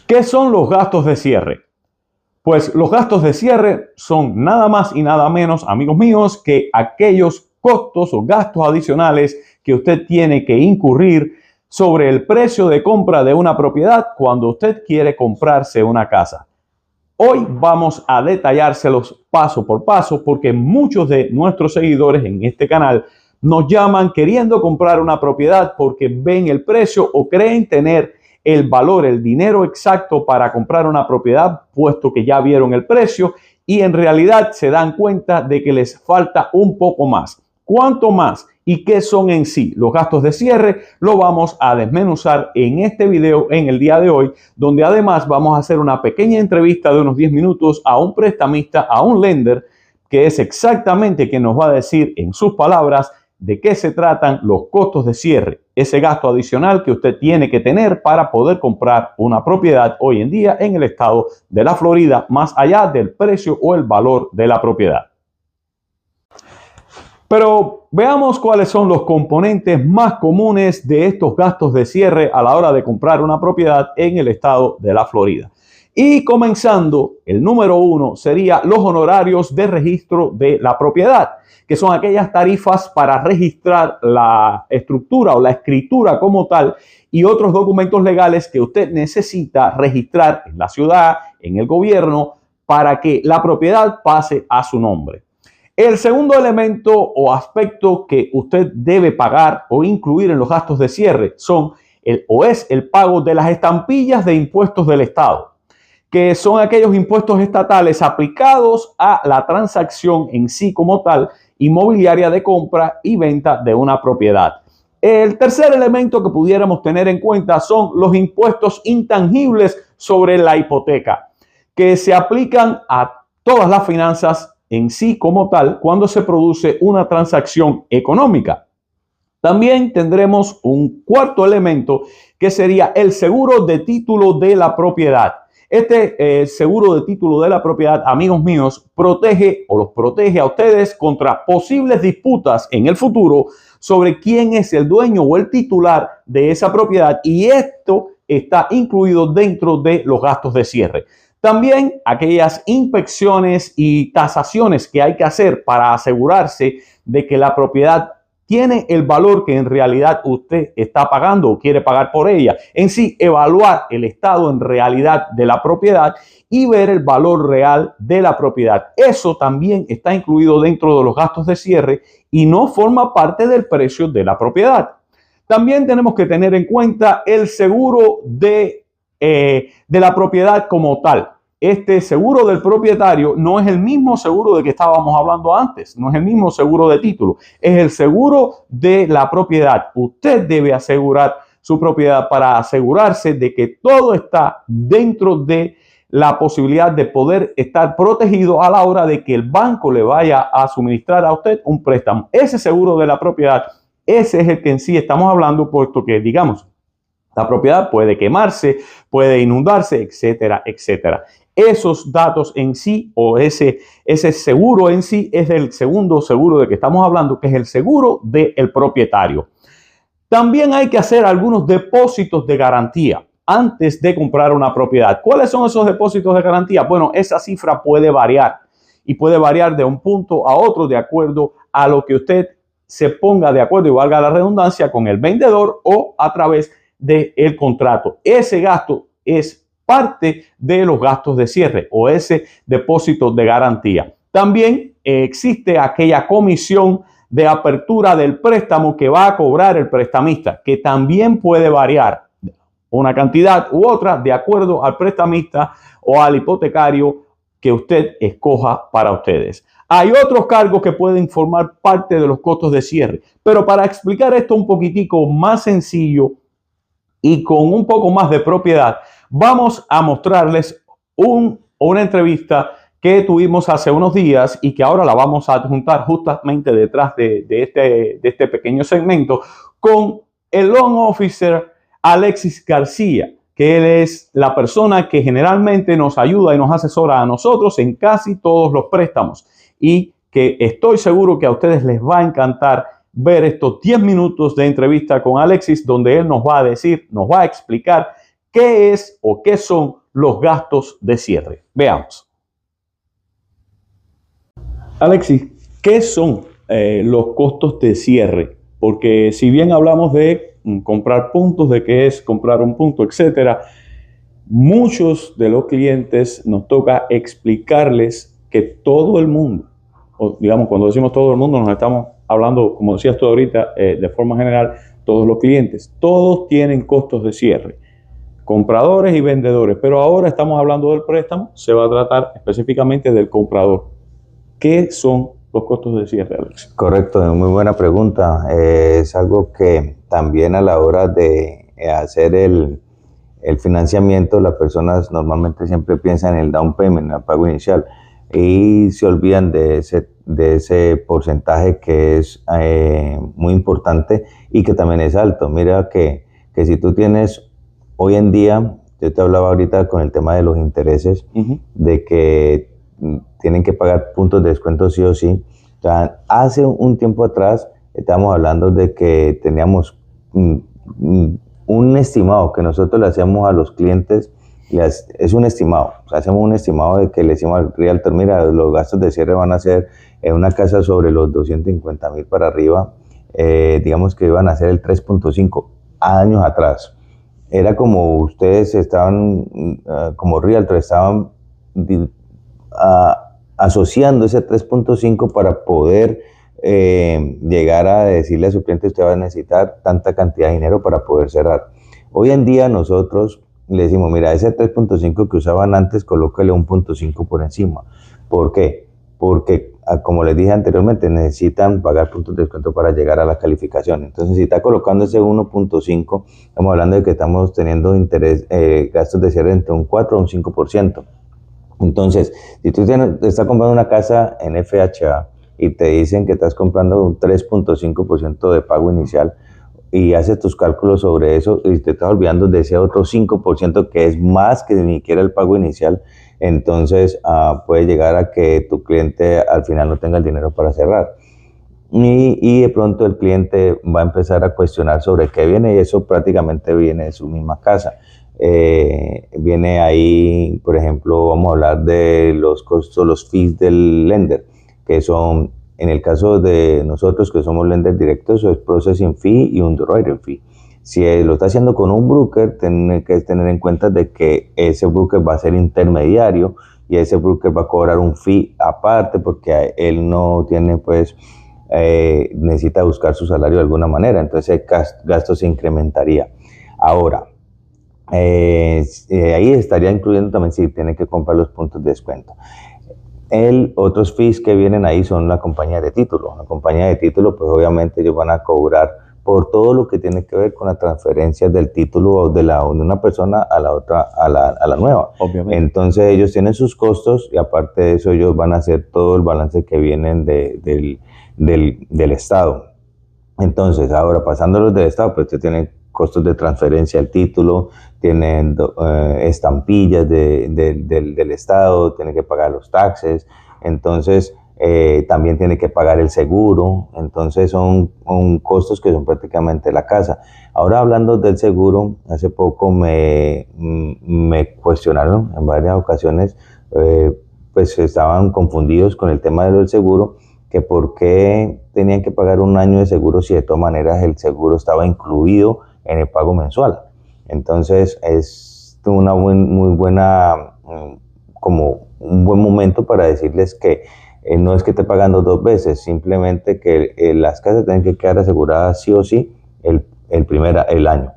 ¿Qué son los gastos de cierre? Pues los gastos de cierre son nada más y nada menos, amigos míos, que aquellos costos o gastos adicionales que usted tiene que incurrir sobre el precio de compra de una propiedad cuando usted quiere comprarse una casa. Hoy vamos a detallárselos paso por paso porque muchos de nuestros seguidores en este canal nos llaman queriendo comprar una propiedad porque ven el precio o creen tener el valor, el dinero exacto para comprar una propiedad, puesto que ya vieron el precio y en realidad se dan cuenta de que les falta un poco más. ¿Cuánto más? ¿Y qué son en sí los gastos de cierre? Lo vamos a desmenuzar en este video en el día de hoy, donde además vamos a hacer una pequeña entrevista de unos 10 minutos a un prestamista, a un lender, que es exactamente quien nos va a decir en sus palabras de qué se tratan los costos de cierre, ese gasto adicional que usted tiene que tener para poder comprar una propiedad hoy en día en el estado de la Florida, más allá del precio o el valor de la propiedad. Pero veamos cuáles son los componentes más comunes de estos gastos de cierre a la hora de comprar una propiedad en el estado de la Florida. Y comenzando, el número 1 sería los honorarios de registro de la propiedad, que son aquellas tarifas para registrar la estructura o la escritura como tal y otros documentos legales que usted necesita registrar en la ciudad, en el gobierno, para que la propiedad pase a su nombre. El segundo elemento o aspecto que usted debe pagar o incluir en los gastos de cierre es el pago de las estampillas de impuestos del Estado, que son aquellos impuestos estatales aplicados a la transacción en sí como tal, inmobiliaria de compra y venta de una propiedad. El tercer elemento que pudiéramos tener en cuenta son los impuestos intangibles sobre la hipoteca, que se aplican a todas las finanzas en sí como tal cuando se produce una transacción económica. También tendremos un cuarto elemento que sería el seguro de título de la propiedad. Este seguro de título de la propiedad, amigos míos, protege o los protege a ustedes contra posibles disputas en el futuro sobre quién es el dueño o el titular de esa propiedad, y esto está incluido dentro de los gastos de cierre. También aquellas inspecciones y tasaciones que hay que hacer para asegurarse de que la propiedad tiene el valor que en realidad usted está pagando o quiere pagar por ella. En sí, evaluar el estado en realidad de la propiedad y ver el valor real de la propiedad. Eso también está incluido dentro de los gastos de cierre y no forma parte del precio de la propiedad. También tenemos que tener en cuenta el seguro de la propiedad como tal. Este seguro del propietario no es el mismo seguro de que estábamos hablando antes, no es el mismo seguro de título, es el seguro de la propiedad. Usted debe asegurar su propiedad para asegurarse de que todo está dentro de la posibilidad de poder estar protegido a la hora de que el banco le vaya a suministrar a usted un préstamo. Ese seguro de la propiedad, ese es el que en sí estamos hablando, puesto que, digamos, la propiedad puede quemarse, puede inundarse, etcétera, etcétera. Esos datos en sí o ese seguro en sí es el segundo seguro de que estamos hablando, que es el seguro del propietario. También hay que hacer algunos depósitos de garantía antes de comprar una propiedad. ¿Cuáles son esos depósitos de garantía? Bueno, esa cifra puede variar y puede variar de un punto a otro de acuerdo a lo que usted se ponga de acuerdo, y valga la redundancia, con el vendedor o a través del contrato. Ese gasto es parte de los gastos de cierre o ese depósito de garantía. También existe aquella comisión de apertura del préstamo que va a cobrar el prestamista, que también puede variar una cantidad u otra de acuerdo al prestamista o al hipotecario que usted escoja para ustedes. Hay otros cargos que pueden formar parte de los costos de cierre, pero para explicar esto un poquitico más sencillo y con un poco más de propiedad, vamos a mostrarles una entrevista que tuvimos hace unos días y que ahora la vamos a adjuntar justamente detrás de este pequeño segmento con el loan officer Alexis García, que él es la persona que generalmente nos ayuda y nos asesora a nosotros en casi todos los préstamos, y que estoy seguro que a ustedes les va a encantar ver estos 10 minutos de entrevista con Alexis, donde él nos va a decir, nos va a explicar ¿Qué es o qué son los gastos de cierre? Veamos. Alexis, ¿qué son los costos de cierre? Porque si bien hablamos de comprar puntos, de qué es comprar un punto, etcétera, muchos de los clientes nos toca explicarles que todo el mundo, o digamos, cuando decimos todo el mundo, nos estamos hablando, como decías tú ahorita, de forma general, todos los clientes, todos tienen costos de cierre, compradores y vendedores, pero ahora estamos hablando del préstamo, se va a tratar específicamente del comprador. ¿Qué son los costos de cierre, Alex? Correcto, muy buena pregunta. Es algo que también a la hora de hacer el financiamiento, las personas normalmente siempre piensan en el down payment, en el pago inicial, y se olvidan de ese porcentaje que es muy importante y que también es alto. Mira que si tú tienes hoy en día, yo te hablaba ahorita con el tema de los intereses, de que tienen que pagar puntos de descuento sí o sí. O sea, hace un tiempo atrás estábamos hablando de que teníamos un estimado que nosotros le hacemos a los clientes, es un estimado. O sea, hacemos un estimado de que le decimos al realtor, mira, los gastos de cierre van a ser en una casa sobre los 250,000 para arriba, digamos que iban a ser el 3.5 años atrás. Era como ustedes estaban, como realtor, estaban asociando ese 3.5 para poder llegar a decirle a su cliente, usted va a necesitar tanta cantidad de dinero para poder cerrar. Hoy en día nosotros le decimos, mira, ese 3.5 que usaban antes, colóquele un 0.5 por encima. ¿Por qué? Porque, como les dije anteriormente, necesitan pagar puntos de descuento para llegar a la calificación. Entonces, si está colocando ese 1.5, estamos hablando de que estamos teniendo gastos de cierre entre un 4 o un 5%. Entonces, si tú estás comprando una casa en FHA y te dicen que estás comprando un 3.5% de pago inicial y haces tus cálculos sobre eso y te estás olvidando de ese otro 5% que es más que ni siquiera el pago inicial, entonces puede llegar a que tu cliente al final no tenga el dinero para cerrar. Y de pronto el cliente va a empezar a cuestionar sobre qué viene y eso prácticamente viene de su misma casa. Viene ahí, por ejemplo, vamos a hablar de los costos, los fees del lender, que son, en el caso de nosotros que somos lender directos, eso es processing fee y underwriting fee. Si lo está haciendo con un broker, tiene que tener en cuenta de que ese broker va a ser intermediario y ese broker va a cobrar un fee aparte porque él no tiene, pues, necesita buscar su salario de alguna manera, entonces el gasto se incrementaría. Ahora, ahí estaría incluyendo también si tiene que comprar los puntos de descuento. Otros fees que vienen ahí son la compañía de título. La compañía de título, pues obviamente ellos van a cobrar por todo lo que tiene que ver con la transferencia del título de una persona a la otra, a la nueva. Obviamente. Entonces ellos tienen sus costos y aparte de eso ellos van a hacer todo el balance que vienen del Estado. Entonces, ahora pasándolos del Estado, pues usted tiene costos de transferencia del título, tienen estampillas del Estado, tiene que pagar los taxes, entonces también tiene que pagar el seguro, entonces son costos que son prácticamente la casa. Ahora hablando del seguro, hace poco me cuestionaron en varias ocasiones, pues estaban confundidos con el tema del seguro, que por qué tenían que pagar un año de seguro si de todas maneras el seguro estaba incluido en el pago mensual. Entonces es una muy buena, como un buen momento para decirles que no es que esté pagando dos veces, simplemente que las casas tienen que quedar aseguradas sí o sí el año.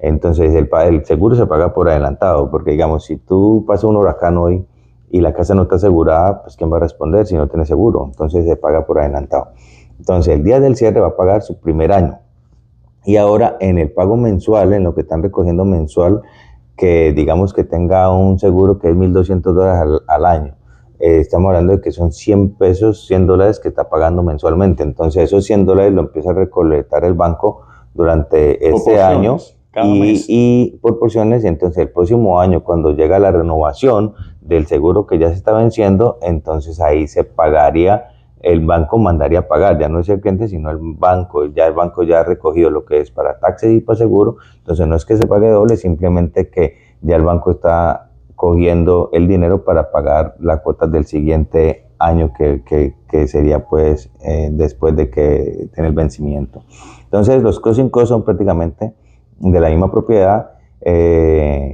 Entonces el seguro se paga por adelantado, porque digamos, si tú pasas un huracán hoy y la casa no está asegurada, pues ¿quién va a responder si no tiene seguro? Entonces se paga por adelantado. Entonces el día del cierre va a pagar su primer año. Y ahora en el pago mensual, en lo que están recogiendo mensual, que digamos que tenga un seguro que es $1,200 al año. Estamos hablando de que son 100 pesos, $100 que está pagando mensualmente. Entonces esos $100 lo empieza a recolectar el banco durante este año y por porciones. Y entonces el próximo año, cuando llega la renovación del seguro que ya se está venciendo, entonces ahí se pagaría el banco mandaría a pagar, ya no es el cliente, sino el banco ya ha recogido lo que es para taxes y para seguro, entonces no es que se pague doble, simplemente que ya el banco está cogiendo el dinero para pagar las cuotas del siguiente año que sería pues después de que tiene el vencimiento. Entonces los closing costs son prácticamente de la misma propiedad,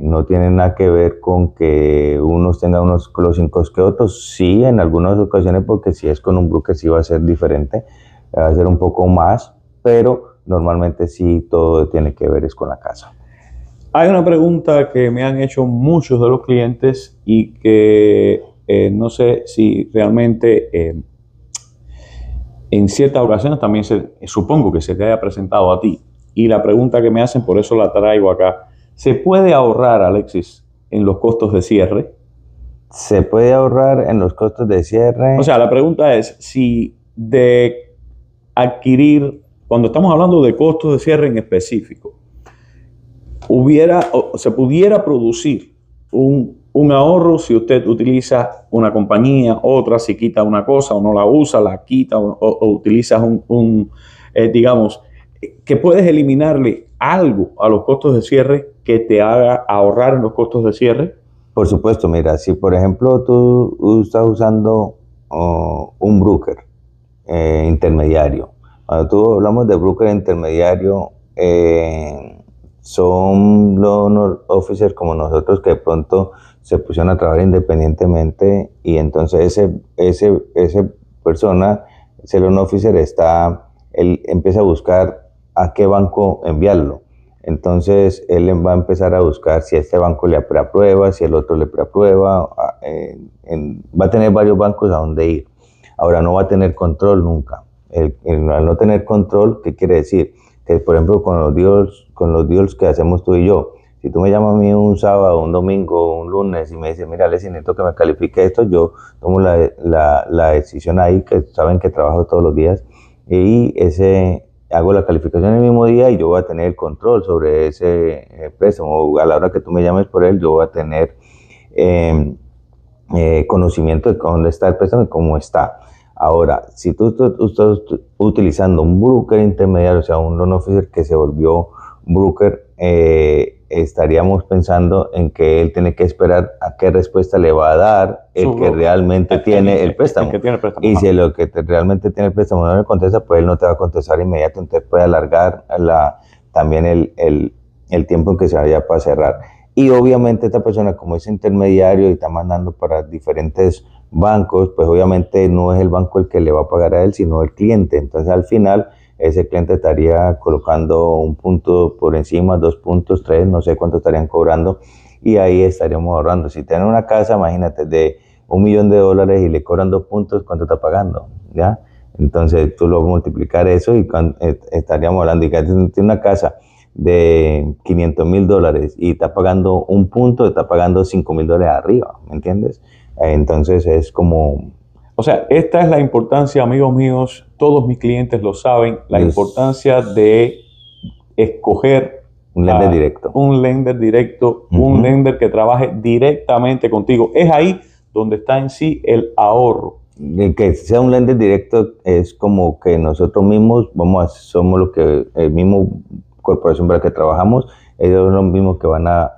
no tienen nada que ver con que unos tengan unos closing costs que otros, sí en algunas ocasiones porque si es con un broker sí va a ser diferente, va a ser un poco más, pero normalmente sí todo tiene que ver es con la casa. Hay una pregunta que me han hecho muchos de los clientes y que no sé si realmente en ciertas ocasiones también supongo que se te haya presentado a ti. Y la pregunta que me hacen, por eso la traigo acá. ¿Se puede ahorrar, Alexis, en los costos de cierre? ¿Se puede ahorrar en los costos de cierre? O sea, la pregunta es si de adquirir, cuando estamos hablando de costos de cierre en específico, se pudiera producir un ahorro si usted utiliza una compañía, otra, si quita una cosa o no la usa, la quita o utilizas digamos, que puedes eliminarle algo a los costos de cierre que te haga ahorrar en los costos de cierre. Por supuesto, mira, si por ejemplo tú estás usando un broker intermediario, cuando tú hablamos de broker intermediario, son loan officers como nosotros que de pronto se pusieron a trabajar independientemente y entonces ese persona, ese loan officer él empieza a buscar a qué banco enviarlo. Entonces él va a empezar a buscar si este banco le preaprueba, si el otro le preaprueba, va a tener varios bancos a donde ir. Ahora no va a tener control nunca. Al no tener control, ¿qué quiere decir? Que por ejemplo con los deals que hacemos tú y yo, si tú me llamas a mí un sábado, un domingo, un lunes y me dices, mira, Leslie, necesito que me califique esto, yo tomo la decisión ahí, que saben que trabajo todos los días, y hago la calificación el mismo día y yo voy a tener el control sobre ese préstamo. A la hora que tú me llames por él, yo voy a tener conocimiento de dónde está el préstamo y cómo está. Ahora, si tú estás utilizando un broker intermediario, o sea, un loan officer que se volvió broker, estaríamos pensando en que él tiene que esperar a qué respuesta le va a dar el que realmente tiene el préstamo. Y si lo que realmente tiene el préstamo no le contesta, pues él no te va a contestar inmediato, entonces puede alargar también el tiempo en que se vaya para cerrar. Y obviamente esta persona, como es intermediario y está mandando para diferentes bancos, pues obviamente no es el banco el que le va a pagar a él, sino el cliente. Entonces al final ese cliente estaría colocando un punto por encima, 2 puntos, 3, no sé cuánto estarían cobrando y ahí estaríamos ahorrando. Si tienen una casa, imagínate, de $1 millón y le cobran 2 puntos, ¿cuánto está pagando? ¿Ya? Entonces tú lo vas a multiplicar eso y estaríamos hablando, y que tiene una casa de $500,000 y está pagando 1 punto, está pagando $5,000 arriba, ¿me entiendes? Entonces es como... O sea, esta es la importancia, amigos míos, todos mis clientes lo saben, la importancia de escoger un lender directo. Un lender directo, un lender que trabaje directamente contigo. Es ahí donde está en sí el ahorro. Que sea un lender directo es como que nosotros mismos somos los que, el mismo corporación para la que trabajamos, ellos son los mismos que van a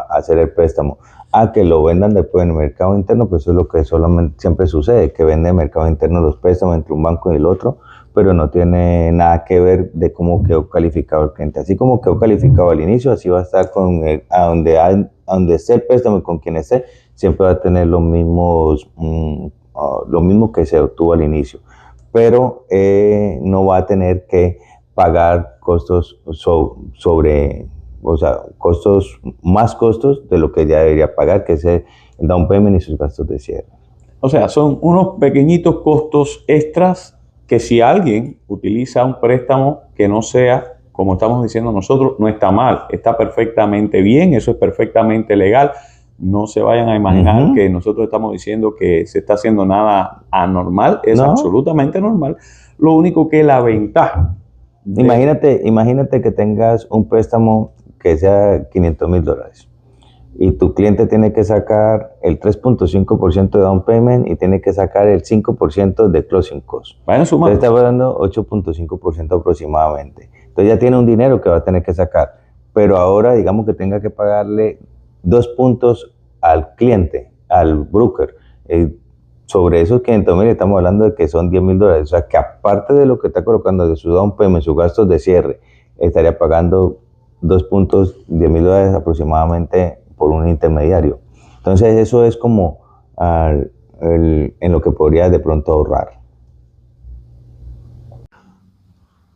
hacer el préstamo. A que lo vendan después en el mercado interno, pues eso es lo que solamente siempre sucede, que vende en el mercado interno los préstamos entre un banco y el otro, pero no tiene nada que ver de cómo quedó calificado el cliente. Así como quedó calificado al inicio, así va a estar a donde esté el préstamo y con quien esté, siempre va a tener lo mismo que se obtuvo al inicio, pero no va a tener que pagar costos más costos de lo que ya debería pagar, que es el down payment y sus gastos de cierre. O sea, son unos pequeñitos costos extras que si alguien utiliza un préstamo que no sea, como estamos diciendo nosotros, no está mal, está perfectamente bien, eso es perfectamente legal. No se vayan a imaginar que nosotros estamos diciendo que se está haciendo nada anormal, es absolutamente normal. Lo único que la ventaja... Imagínate que tengas un préstamo que sea $500,000. y tu cliente tiene que sacar el 3.5% de down payment y tiene que sacar el 5% de closing cost. Vayan sumando. Entonces está pagando 8.5% aproximadamente. Entonces ya tiene un dinero que va a tener que sacar, pero ahora digamos que tenga que pagarle 2 puntos al cliente, al broker. Sobre esos 500,000 estamos hablando de que son $10,000. O sea que aparte de lo que está colocando de su down payment, sus gastos de cierre, estaría pagando 2 puntos, $10,000 aproximadamente por un intermediario. Entonces eso es como en lo que podría de pronto ahorrar.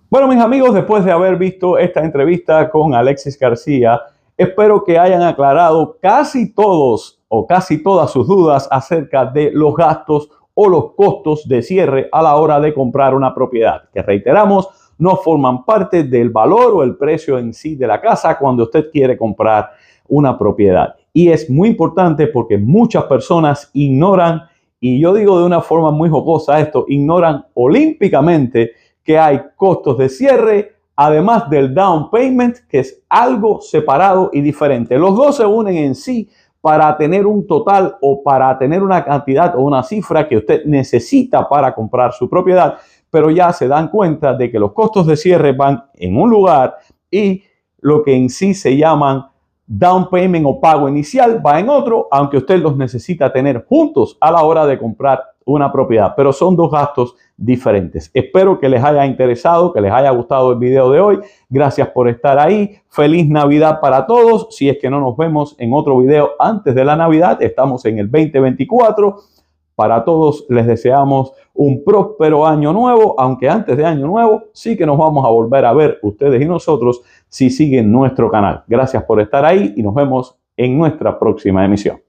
Bueno, mis amigos, después de haber visto esta entrevista con Alexis García, espero que hayan aclarado casi todos o casi todas sus dudas acerca de los gastos o los costos de cierre a la hora de comprar una propiedad, que reiteramos, no forman parte del valor o el precio en sí de la casa cuando usted quiere comprar una propiedad. Y es muy importante porque muchas personas ignoran, y yo digo de una forma muy jocosa esto, ignoran olímpicamente que hay costos de cierre, además del down payment, que es algo separado y diferente. Los dos se unen en sí para tener un total o para tener una cantidad o una cifra que usted necesita para comprar su propiedad, pero ya se dan cuenta de que los costos de cierre van en un lugar y lo que en sí se llaman down payment o pago inicial va en otro, aunque usted los necesita tener juntos a la hora de comprar una propiedad, pero son dos gastos diferentes. Espero que les haya interesado, que les haya gustado el video de hoy. Gracias por estar ahí. Feliz Navidad para todos. Si es que no nos vemos en otro video antes de la Navidad, estamos en el 2024. Para todos les deseamos un próspero año nuevo, aunque antes de año nuevo sí que nos vamos a volver a ver ustedes y nosotros si siguen nuestro canal. Gracias por estar ahí y nos vemos en nuestra próxima emisión.